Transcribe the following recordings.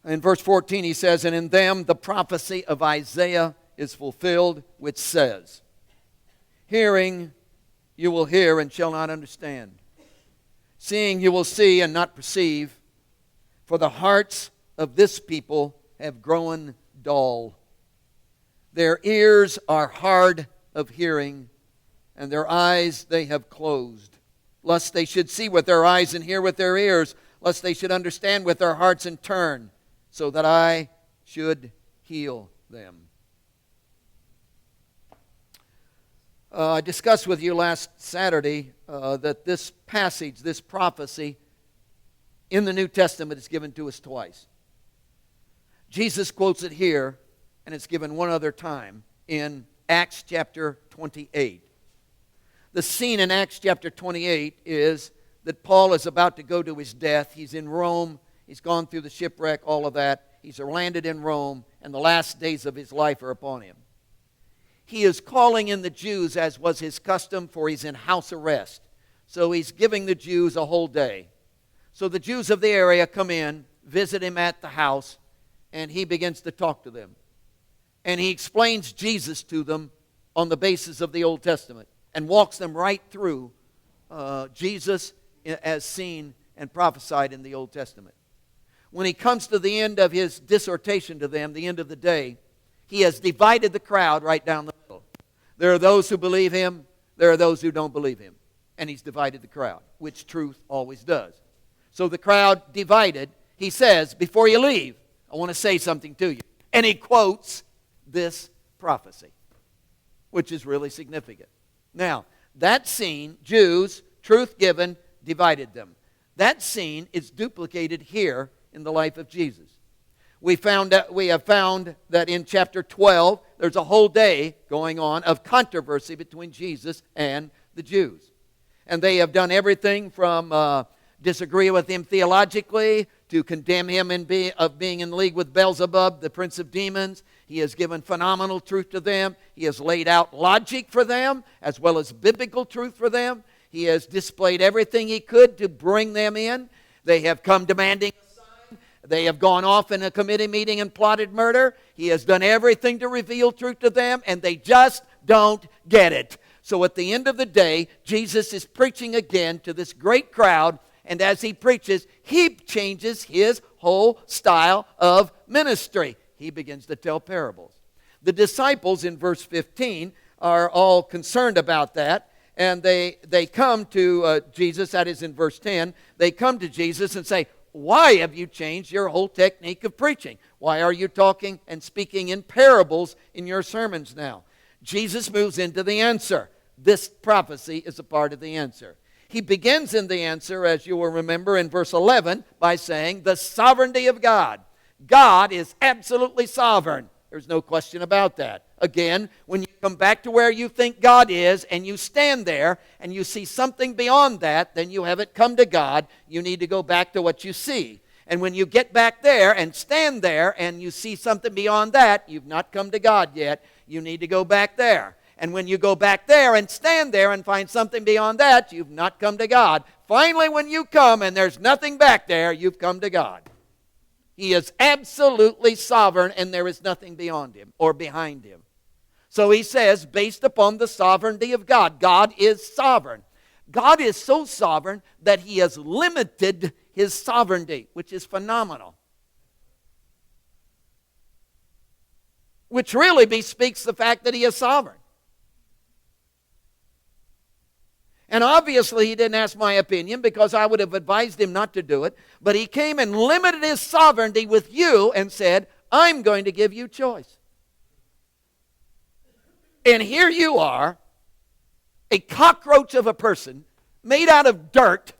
In verse 14 he says, "And in them the prophecy of Isaiah is fulfilled, which says, Hearing you will hear and shall not understand. Seeing you will see and not perceive. For the hearts of this people have grown dull. Their ears are hard of hearing, and their eyes they have closed, lest they should see with their eyes and hear with their ears, lest they should understand with their hearts and turn, so that I should heal them." I discussed with you last Saturday that this passage, this prophecy in the New Testament is given to us twice. Jesus quotes it here, and it's given one other time in Acts chapter 28. The scene in Acts chapter 28 is that Paul is about to go to his death. He's in Rome. He's gone through the shipwreck, all of that. He's landed in Rome, and the last days of his life are upon him. He is calling in the Jews, as was his custom, for he's in house arrest. So he's giving the Jews a whole day. So the Jews of the area come in, visit him at the house, and he begins to talk to them. And he explains Jesus to them on the basis of the Old Testament and walks them right through Jesus as seen and prophesied in the Old Testament. When he comes to the end of his dissertation to them, the end of the day, he has divided the crowd right down the middle. There are those who believe him. There are those who don't believe him. And he's divided the crowd, which truth always does. So the crowd divided. He says, "Before you leave, I want to say something to you." And he quotes this prophecy, which is really significant. Now, that scene, Jews, truth given, divided them. That scene is duplicated here in the life of Jesus. We have found that in chapter 12, there's a whole day going on of controversy between Jesus and the Jews. And they have done everything from disagree with him theologically to condemn him of being in league with Beelzebub, the prince of demons. He has given phenomenal truth to them. He has laid out logic for them as well as biblical truth for them. He has displayed everything he could to bring them in. They have come demanding a sign. They have gone off in a committee meeting and plotted murder. He has done everything to reveal truth to them, and they just don't get it. So at the end of the day, Jesus is preaching again to this great crowd, and as he preaches, he changes his whole style of ministry. He begins to tell parables. The disciples in verse 15 are all concerned about that, and they come to Jesus, that is in verse 10, they come to Jesus and say, "Why have you changed your whole technique of preaching? Why are you talking and speaking in parables in your sermons now?" Jesus moves into the answer. This prophecy is a part of the answer. He begins in the answer, as you will remember, in verse 11 by saying the sovereignty of God. God is absolutely sovereign. There's no question about that. Again, when you come back to where you think God is and you stand there and you see something beyond that, then you haven't come to God. You need to go back to what you see. And when you get back there and stand there and you see something beyond that, you've not come to God yet. You need to go back there. And when you go back there and stand there and find something beyond that, you've not come to God. Finally, when you come and there's nothing back there, you've come to God. He is absolutely sovereign, and there is nothing beyond him or behind him. So he says, based upon the sovereignty of God, God is sovereign. God is so sovereign that he has limited his sovereignty, which is phenomenal. Which really bespeaks the fact that he is sovereign. And obviously he didn't ask my opinion because I would have advised him not to do it. But he came and limited his sovereignty with you and said, "I'm going to give you choice." And here you are, a cockroach of a person made out of dirt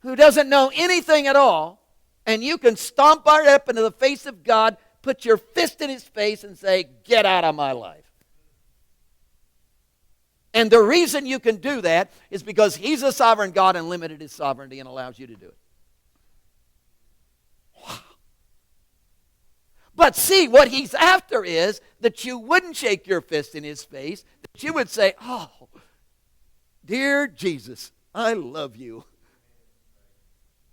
who doesn't know anything at all, and you can stomp right up into the face of God, put your fist in his face and say, "Get out of my life." And the reason you can do that is because he's a sovereign God and limited his sovereignty and allows you to do it. Wow. But see, what he's after is that you wouldn't shake your fist in his face, that you would say, "Oh, dear Jesus, I love you.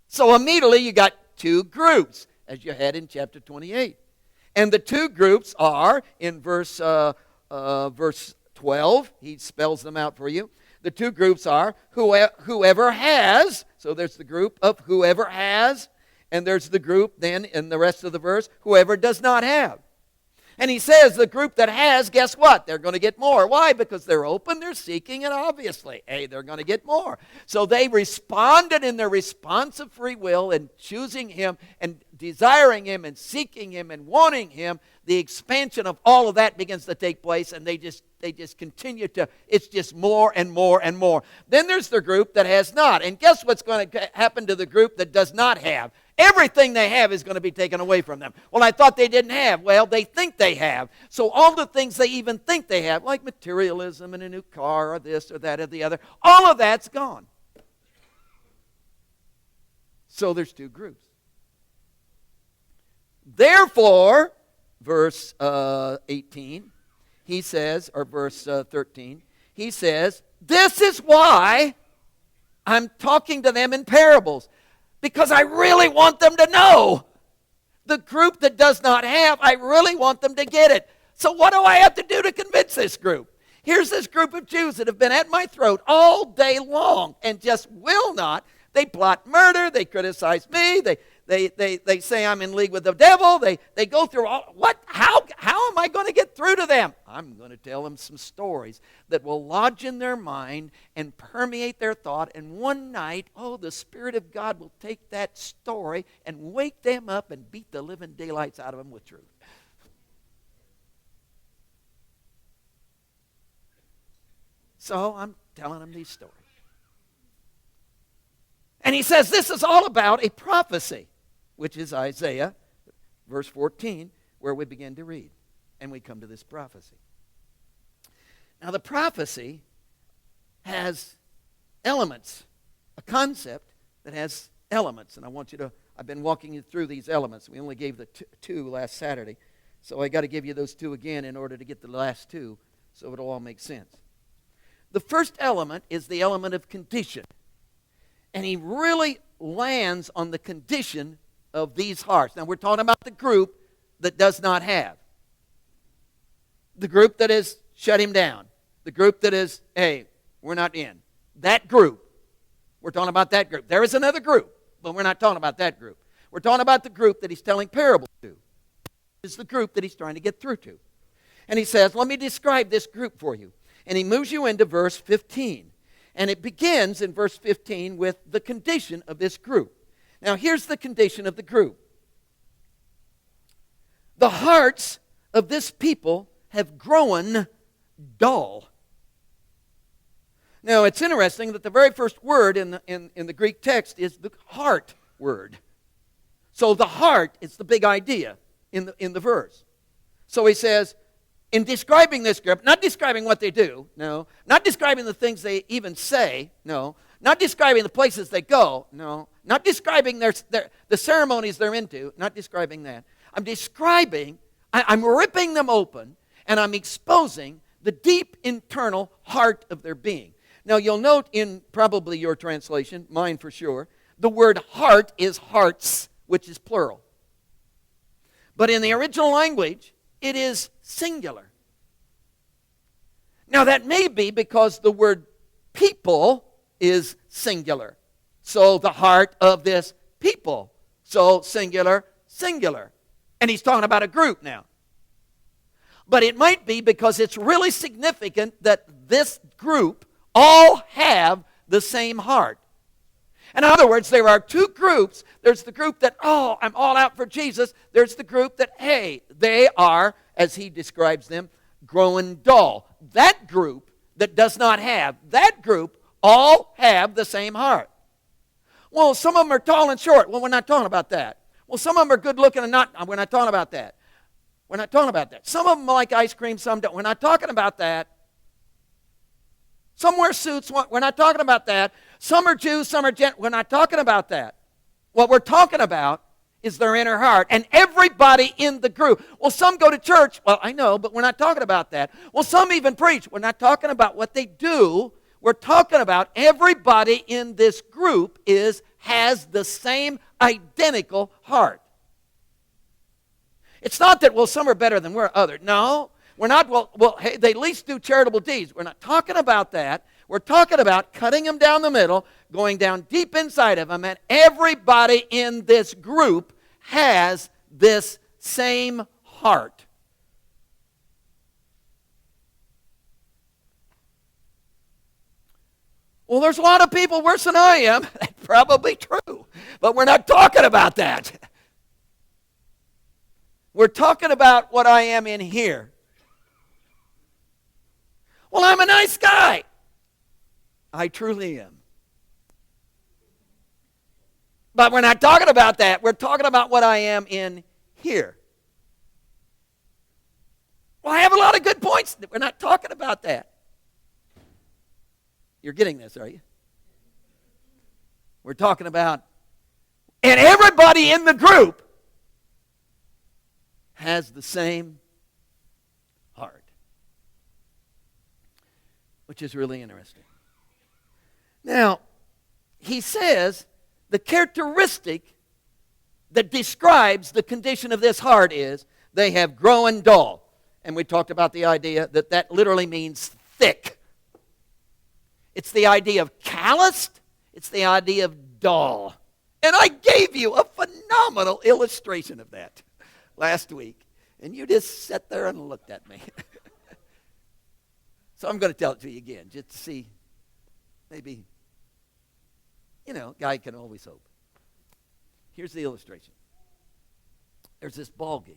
So immediately you got two groups as you had in chapter 28. And the two groups are in verse 12. He spells them out for you. The two groups are whoever has. So there's the group of whoever has. And there's the group then in the rest of the verse, whoever does not have. And he says the group that has, guess what? They're going to get more. Why? Because they're open, they're seeking, and obviously, they're going to get more. So they responded in their response of free will and choosing Him and desiring Him and seeking Him and wanting Him. The expansion of all of that begins to take place, and they just continue to, it's just more and more and more. Then there's the group that has not. And guess what's going to happen to the group that does not have? Everything they have is going to be taken away from them. Well, I thought they didn't have. Well, they think they have. So all the things they even think they have, like materialism and a new car or this or that or the other, all of that's gone. So there's two groups. Therefore, verse 18, he says, or verse 13, he says, this is why I'm talking to them in parables. Because I really want them to know. The group that does not have, I really want them to get it. So what do I have to do to convince this group? Here's this group of Jews that have been at my throat all day long and just will not. They plot murder. They criticize me. They say I'm in league with the devil. They go through all. What? How am I going to get through to them? I'm going to tell them some stories that will lodge in their mind and permeate their thought. And one night, the Spirit of God will take that story and wake them up and beat the living daylights out of them with truth. So I'm telling them these stories. And he says this is all about a prophecy, which is Isaiah, verse 14, where we begin to read. And we come to this prophecy. Now the prophecy has elements, a concept that has elements. And I've been walking you through these elements. We only gave the two last Saturday. So I got to give you those two again in order to get the last two so it'll all make sense. The first element is the element of condition. And he really lands on the condition of these hearts. Now we're talking about the group that does not have. The group that has shut him down. The group that is, hey, we're not in. That group. We're talking about that group. There is another group, but we're not talking about that group. We're talking about the group that he's telling parables to. This is the group that he's trying to get through to. And he says, let me describe this group for you. And he moves you into verse 15. And it begins in verse 15 with the condition of this group. Now here's the condition of the group. The hearts of this people have grown dull. Now it's interesting that the very first word in the Greek text is the heart word. So the heart is the big idea in the verse. So he says, in describing this group, not describing what they do, no. Not describing the things they even say, no. Not describing the places they go, no. Not describing the ceremonies they're into, not describing that. I'm ripping them open, and I'm exposing the deep internal heart of their being. Now you'll note in probably your translation, mine for sure, the word heart is hearts, which is plural. But in the original language, it is singular. Now that may be because the word people is singular. So the heart of this people. So singular, singular. And he's talking about a group now. But it might be because it's really significant that this group all have the same heart. In other words, there are two groups. There's the group that, I'm all out for Jesus. There's the group that, they are, as he describes them, growing dull. That group that does not have, that group all have the same heart. Well, some of them are tall and short. Well, we're not talking about that. Well, some of them are good looking and not, we're not talking about that. We're not talking about that. Some of them like ice cream, some don't. We're not talking about that. Some wear suits. We're not talking about that. Some are Jews, some are Gentiles. We're not talking about that. What we're talking about is their inner heart. And everybody in the group. Well, some go to church. Well, I know, but we're not talking about that. Well, some even preach. We're not talking about what they do. We're talking about everybody in this group has the same identical heart. It's not that, well, some are better than we're others. No, we're not, well, hey, they at least do charitable deeds. We're not talking about that. We're talking about cutting them down the middle, going down deep inside of them, and everybody in this group has this same heart. Well, there's a lot of people worse than I am. That's probably true. But we're not talking about that. We're talking about what I am in here. Well, I'm a nice guy. I truly am. But we're not talking about that. We're talking about what I am in here. Well, I have a lot of good points. We're not talking about that. You're getting this, are you? We're talking about, and everybody in the group has the same heart, which is really interesting. Now, he says the characteristic that describes the condition of this heart is they have grown dull. And we talked about the idea that that literally means thick. It's the idea of calloused. It's the idea of dull. And I gave you a phenomenal illustration of that last week. And you just sat there and looked at me. So I'm going to tell it to you again, just to see, maybe, God can always hope. Here's the illustration. There's this ball game.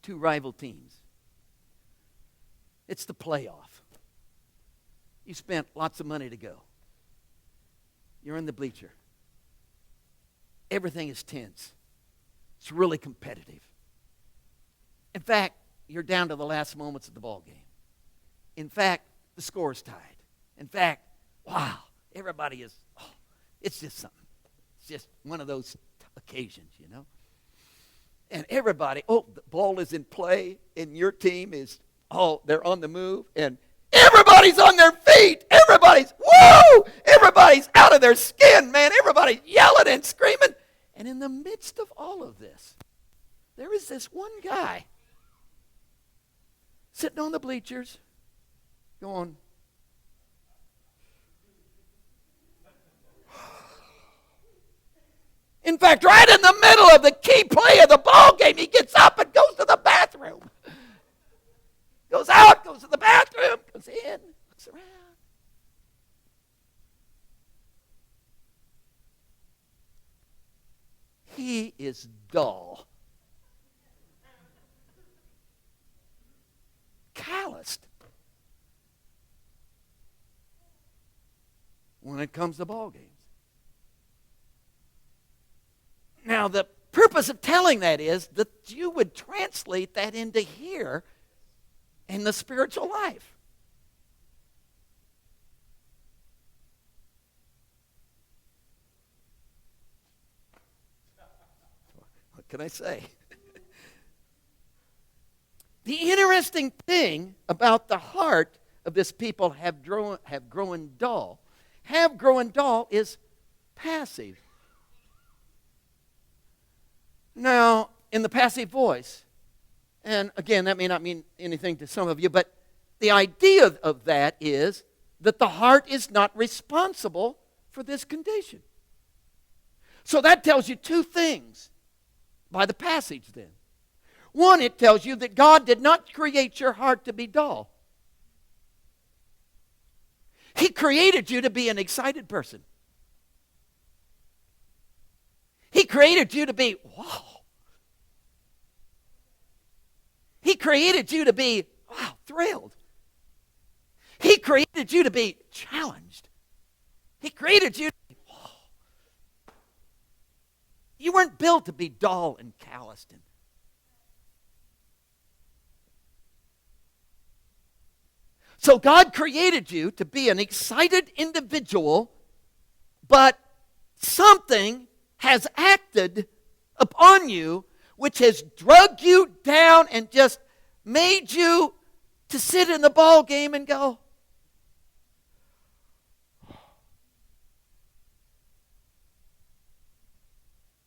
Two rival teams. It's the playoff. You spent lots of money to go. You're in the bleacher. Everything is tense. It's really competitive. In fact, you're down to the last moments of the ball game. In fact, the score is tied. In fact, wow, everybody is, it's just something. It's just one of those occasions, And everybody, the ball is in play, and your team is, they're on the move, and everybody's on their feet. Everybody's out of their skin, man. Everybody's yelling and screaming. And in the midst of all of this, there is this one guy sitting on the bleachers going, in fact, right in the middle of the key play of the ball game, he gets up and goes to the bathroom. Goes out, goes to the bathroom, goes in, looks around. He is dull. Calloused. When it comes to ball games. Now, the purpose of telling that is that you would translate that into here in the spiritual life. What can I say? The interesting thing about the heart of this people have grown dull. Have grown dull is passive. Now, in the passive voice, and again, that may not mean anything to some of you, but the idea of that is that the heart is not responsible for this condition. So that tells you two things by the passage then. One, it tells you that God did not create your heart to be dull. He created you to be an excited person. He created you to be, wow. He created you to be, wow, thrilled. He created you to be challenged. He created you to be, wow. You weren't built to be dull and calloused. So God created you to be an excited individual, but something has acted upon you which has drug you down and just made you to sit in the ball game and go,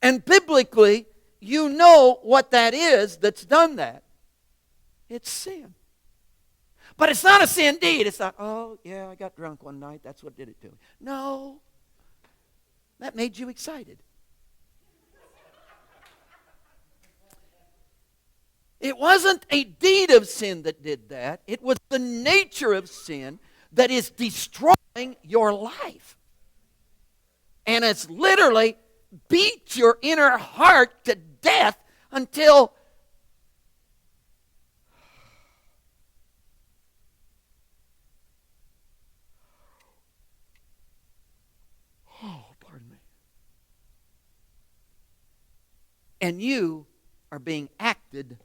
And biblically, you know what that is that's done that. It's sin. But it's not a sin deed. It's not, oh, yeah, I got drunk one night. That's what did it to me. No. That made you excited. It wasn't a deed of sin that did that. It was the nature of sin that is destroying your life. And it's literally beat your inner heart to death until pardon me. And you are being acted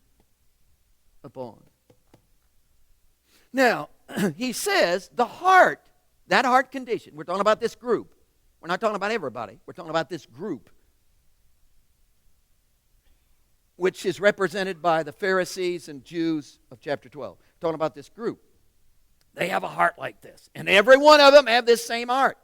upon. Now, he says the heart, that heart condition, we're talking about this group. We're not talking about everybody. We're talking about this group, which is represented by the Pharisees and Jews of chapter 12. We're talking about this group. They have a heart like this. And every one of them have this same heart.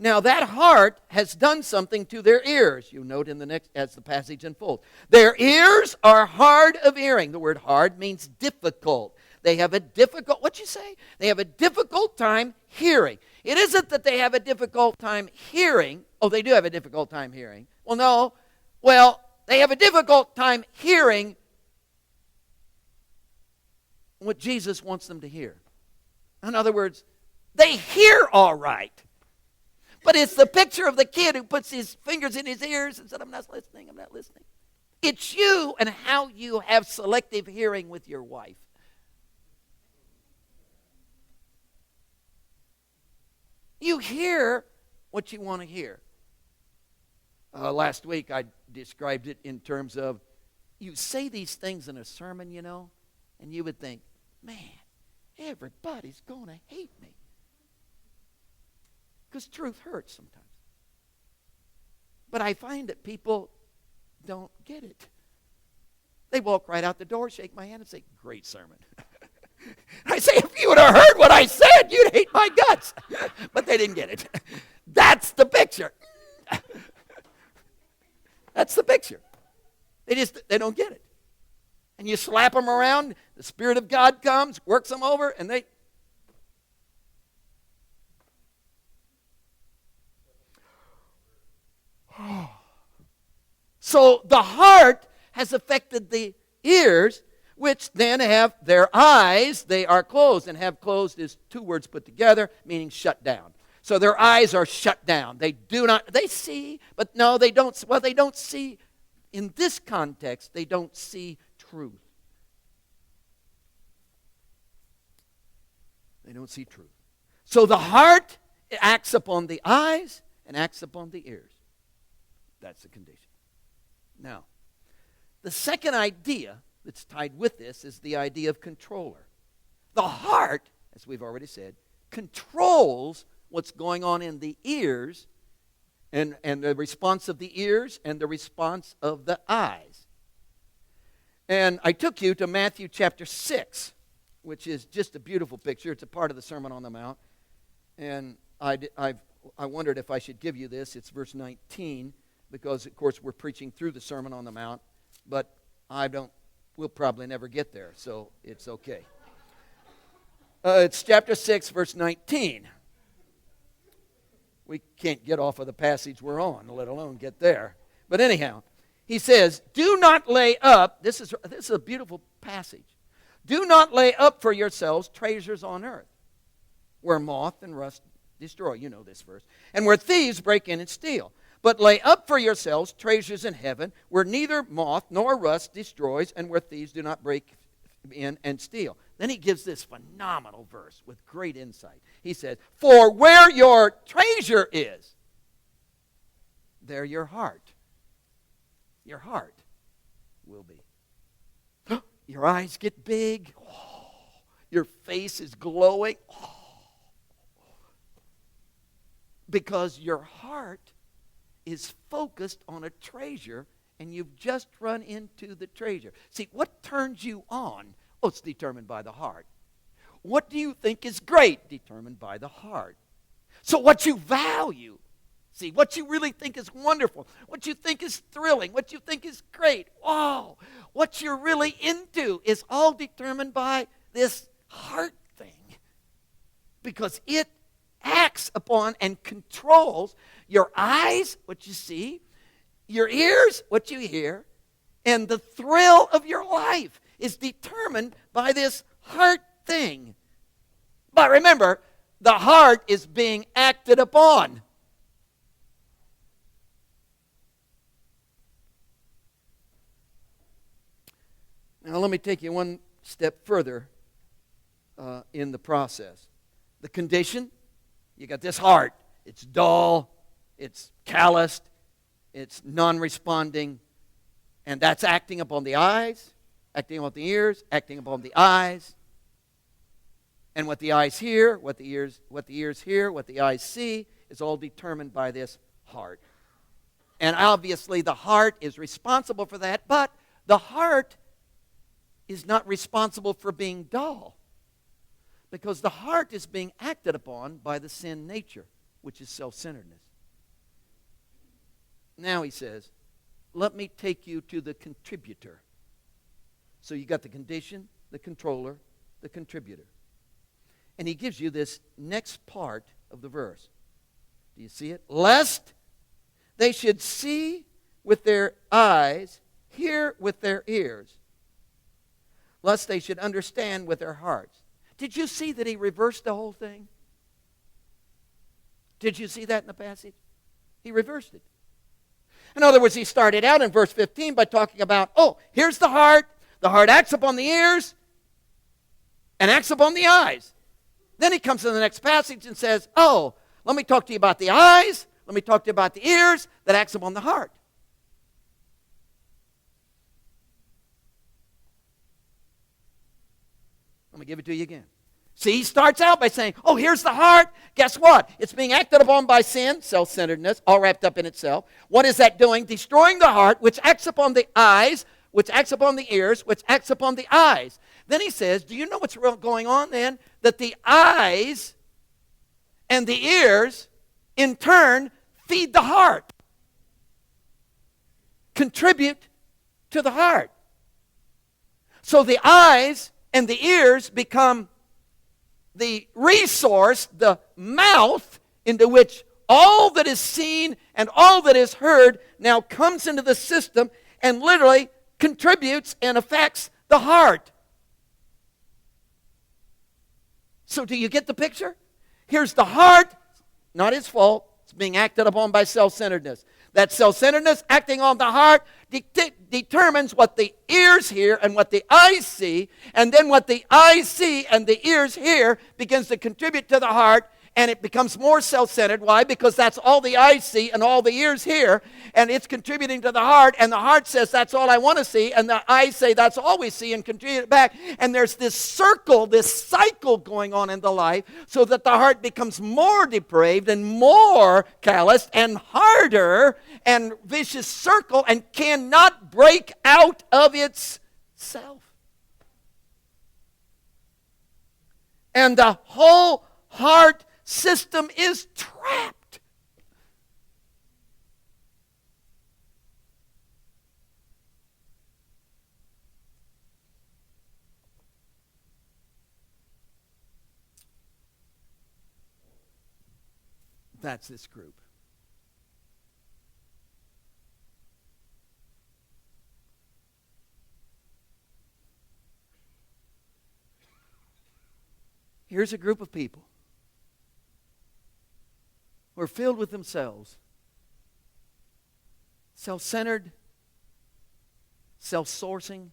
Now, that heart has done something to their ears. You note in the next, as the passage unfolds. Their ears are hard of hearing. The word hard means difficult. They have a difficult, what'd you say? They have a difficult time hearing. It isn't that they have a difficult time hearing. Oh, they do have a difficult time hearing. Well, no. Well, they have a difficult time hearing what Jesus wants them to hear. In other words, they hear all right. But it's the picture of the kid who puts his fingers in his ears and said, I'm not listening, I'm not listening. It's you and how you have selective hearing with your wife. You hear what you want to hear. Last week I described it in terms of, you say these things in a sermon, you know, and you would think, man, everybody's going to hate me. Because truth hurts sometimes. But I find that people don't get it. They walk right out the door, shake my hand, and say, great sermon. I say, if you would have heard what I said, you'd hate my guts. But they didn't get it. That's the picture. That's the picture. They don't get it. And you slap them around, the Spirit of God comes, works them over, and they... So the heart has affected the ears, which then have their eyes. They are closed, and have closed is two words put together, meaning shut down. So their eyes are shut down. They do not, they see, but no, they don't. Well, they don't see, in this context, they don't see truth. They don't see truth. So the heart acts upon the eyes and acts upon the ears. That's the condition. Now, the second idea that's tied with this is the idea of controller. The heart, as we've already said, controls what's going on in the ears and the response of the ears and the response of the eyes. And I took you to Matthew chapter 6, which is just a beautiful picture. It's a part of the Sermon on the Mount. And I wondered if I should give you this. It's verse 19. Because, of course, we're preaching through the Sermon on the Mount, but we'll probably never get there, so it's okay. It's chapter 6, verse 19. We can't get off of the passage we're on, let alone get there. But anyhow, he says, do not lay up, this is a beautiful passage. Do not lay up for yourselves treasures on earth, where moth and rust destroy. You know this verse. And where thieves break in and steal. But lay up for yourselves treasures in heaven, where neither moth nor rust destroys, and where thieves do not break in and steal. Then he gives this phenomenal verse with great insight. He says, for where your treasure is, there your heart will be. Your eyes get big. Oh, your face is glowing. Oh. Because your heart is focused on a treasure, and you've just run into the treasure. See, what turns you on? Oh, it's determined by the heart. What do you think is great? Determined by the heart. So what you value, see, what you really think is wonderful, what you think is thrilling, what you think is great, wow, what you're really into is all determined by this heart thing. Because it acts upon and controls your eyes, what you see, your ears, what you hear, and the thrill of your life is determined by this heart thing. But remember, the heart is being acted upon. Now let me take you one step further in the process. The condition, you got this heart. It's dull, it's calloused, it's non-responding, and that's acting upon the eyes, acting upon the ears, acting upon the eyes. And what the eyes hear, what the ears hear, what the eyes see is all determined by this heart. And obviously the heart is responsible for that, but the heart is not responsible for being dull. Because the heart is being acted upon by the sin nature, which is self-centeredness. Now he says, let me take you to the contributor. So you got the condition, the controller, the contributor. And he gives you this next part of the verse. Do you see it? Lest they should see with their eyes, hear with their ears, lest they should understand with their hearts. Did you see that he reversed the whole thing? Did you see that in the passage? He reversed it. In other words, he started out in verse 15 by talking about, here's the heart. The heart acts upon the ears and acts upon the eyes. Then he comes to the next passage and says, let me talk to you about the eyes. Let me talk to you about the ears that acts upon the heart. Let me give it to you again. See, he starts out by saying, here's the heart. Guess what? It's being acted upon by sin, self-centeredness, all wrapped up in itself. What is that doing? Destroying the heart, which acts upon the eyes, which acts upon the ears, which acts upon the eyes. Then he says, do you know what's going on then? That the eyes and the ears, in turn, feed the heart. Contribute to the heart. So the eyes and the ears become the resource, the mouth into which all that is seen and all that is heard now comes into the system and literally contributes and affects the heart. So do you get the picture? Here's the heart, not his fault. It's being acted upon by self-centeredness. That self-centeredness acting on the heart determines what the ears hear and what the eyes see, and then what the eyes see and the ears hear begins to contribute to the heart, and it becomes more self-centered. Why? Because that's all the eyes see and all the ears hear, and it's contributing to the heart, and the heart says, that's all I want to see, and the eyes say, that's all we see, and contribute it back. And there's this circle, this cycle going on in the life, so that the heart becomes more depraved and more calloused and harder and vicious circle and cannot break out of itself. And the whole heart system is trapped. That's this group. Here's a group of people who are filled with themselves, self-centered, self-sourcing,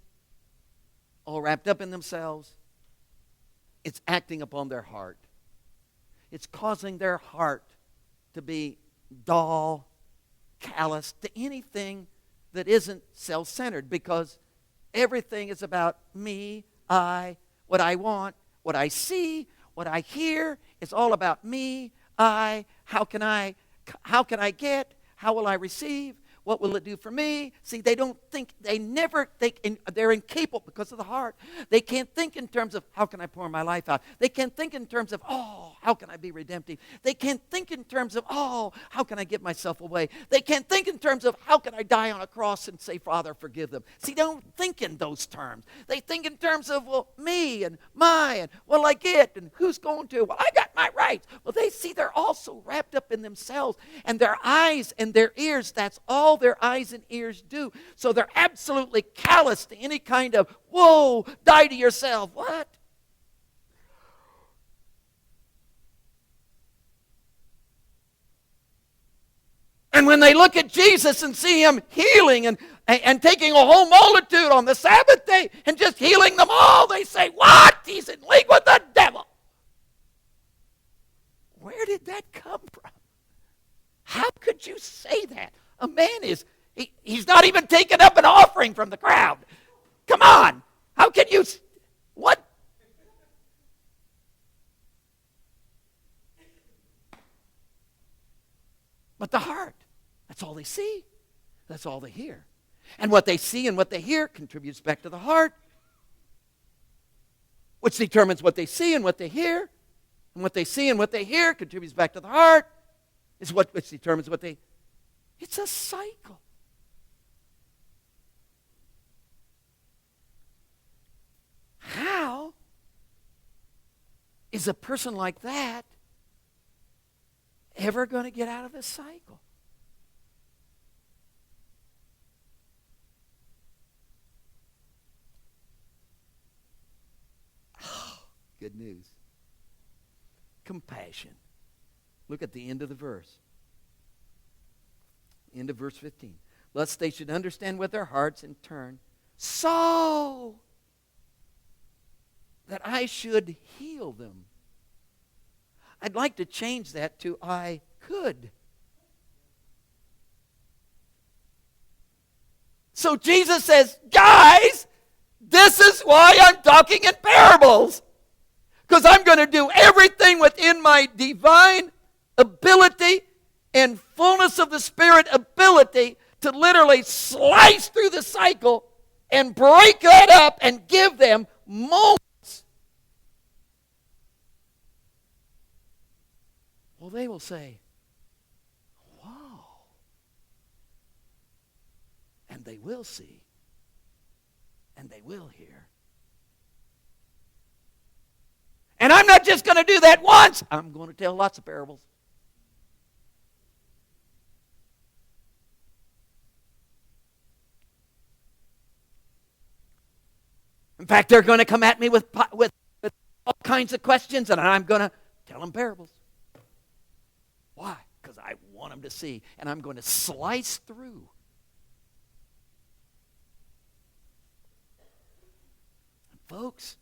all wrapped up in themselves. It's acting upon their heart. It's causing their heart to be dull, callous to anything that isn't self-centered, because everything is about me, I, what I want, what I see, what I hear. It's all about me, I, how can I get, how will I receive, What will it do for me? See, they don't think, they're incapable because of the heart. They can't think in terms of, how can I pour my life out? They can't think in terms of, oh, how can I be redemptive? They can't think in terms of, oh, how can I give myself away? They can't think in terms of, how can I die on a cross and say, Father, forgive them? See, they don't think in those terms. They think in terms of, well, me and my, and what'll I get, and who's going to? Well, I got my rights. Well, they see they're also wrapped up in themselves, and their eyes and their ears, that's all their eyes and ears do. So they're absolutely callous to any kind of, whoa, die to yourself. What? And when they look at Jesus and see him healing and taking a whole multitude on the Sabbath day and just healing them all, they say, what? He's in league with the devil. Where did that come from? How could you say that? A man he's not even taking up an offering from the crowd. Come on. How can you, what? But the heart, that's all they see. That's all they hear. And what they see and what they hear contributes back to the heart, which determines what they see and what they hear. And what they see and what they hear contributes back to the heart, which determines what they... It's a cycle. How is a person like that ever going to get out of this cycle? Oh, good news. Compassion. Look at the end of the verse. End of verse 15. Lest they should understand with their hearts and turn, so that I should heal them. I'd like to change that to I could. So Jesus says, guys, this is why I'm talking in parables. Because I'm going to do everything within my divine ability and fullness of the Spirit ability to literally slice through the cycle and break that up and give them moments. Well, they will say, wow. And they will see. And they will hear. And I'm not just going to do that once. I'm going to tell lots of parables. In fact, they're going to come at me with all kinds of questions, and I'm going to tell them parables. Why? Because I want them to see, and I'm going to slice through. And folks,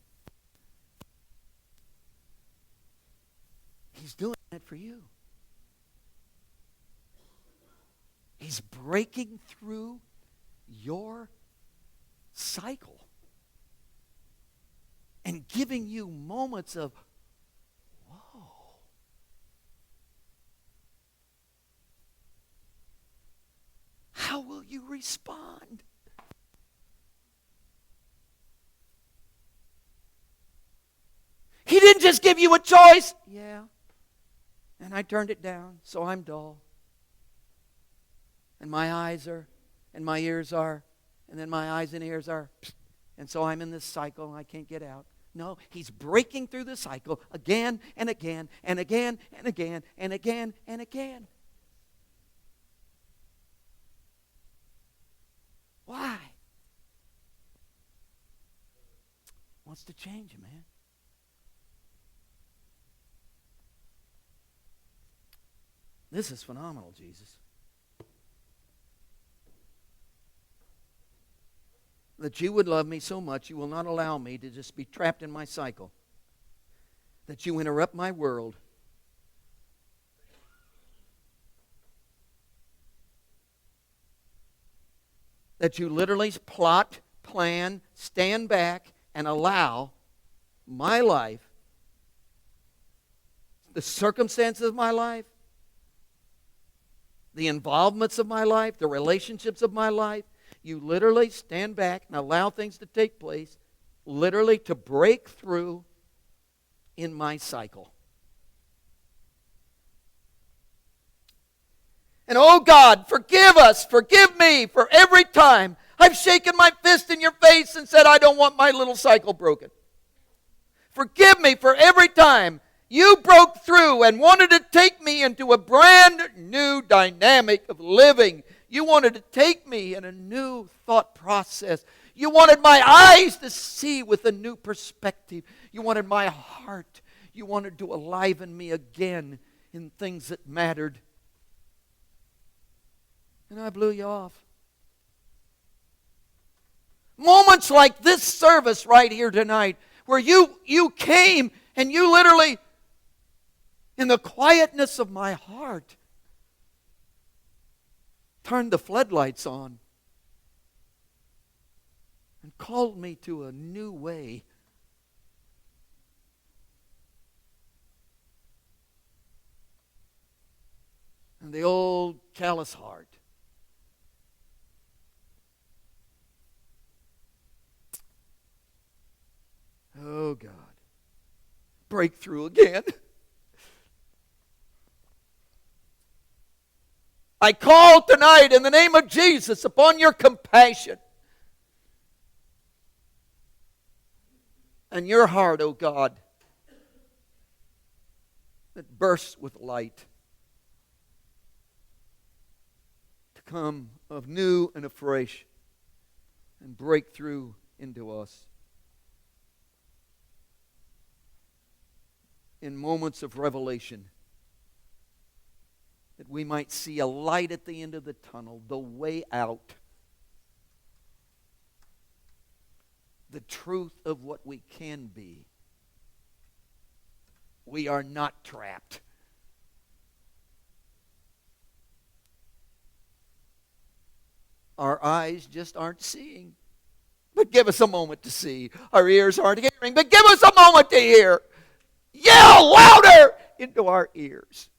He's doing that for you. He's breaking through your cycle and giving you moments of, whoa. How will you respond? He didn't just give you a choice. Yeah. And I turned it down, so I'm dull. And my eyes are, and my ears are, and then my eyes and ears are, and so I'm in this cycle and I can't get out. No, He's breaking through the cycle again and again and again and again and again and again. Why? Wants to change you, man. This is phenomenal, Jesus. That you would love me so much, you will not allow me to just be trapped in my cycle. That you interrupt my world. That you literally plot, plan, stand back, and allow my life, the circumstances of my life, the involvements of my life, the relationships of my life. You literally stand back and allow things to take place, literally to break through in my cycle. And oh God, forgive us, forgive me for every time I've shaken my fist in your face and said, I don't want my little cycle broken. Forgive me for every time you broke through and wanted to take me into a brand new dynamic of living. You wanted to take me in a new thought process. You wanted my eyes to see with a new perspective. You wanted my heart. You wanted to enliven me again in things that mattered. And I blew you off. Moments like this service right here tonight, where you came and you literally, in the quietness of my heart, turned the floodlights on and called me to a new way. And the old callous heart oh God, breakthrough again. I call tonight in the name of Jesus upon your compassion and your heart, oh God, that bursts with light to come of new and afresh and break through into us. In moments of revelation, that we might see a light at the end of the tunnel, the way out, the truth of what we can be. We are not trapped. Our eyes just aren't seeing. But give us a moment to see. Our ears aren't hearing, but give us a moment to hear. Yell louder into our ears.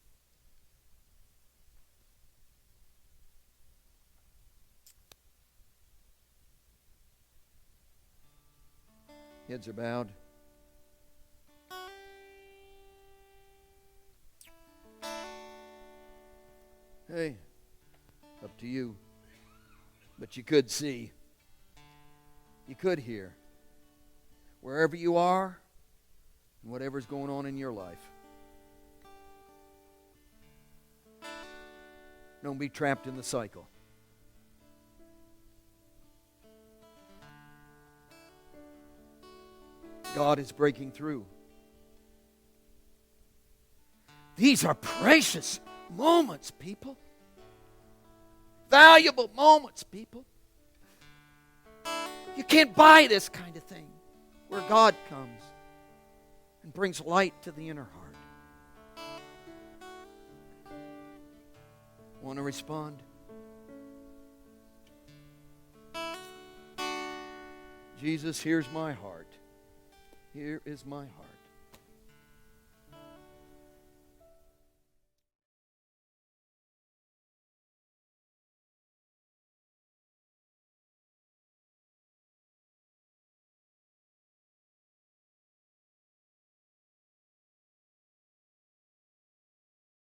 Heads are bowed. Hey, up to you. But you could see. You could hear. Wherever you are, and whatever's going on in your life. Don't be trapped in the cycle. God is breaking through. These are precious moments, people. Valuable moments, people. You can't buy this kind of thing where God comes and brings light to the inner heart. Want to respond? Jesus, here's my heart. Here is my heart.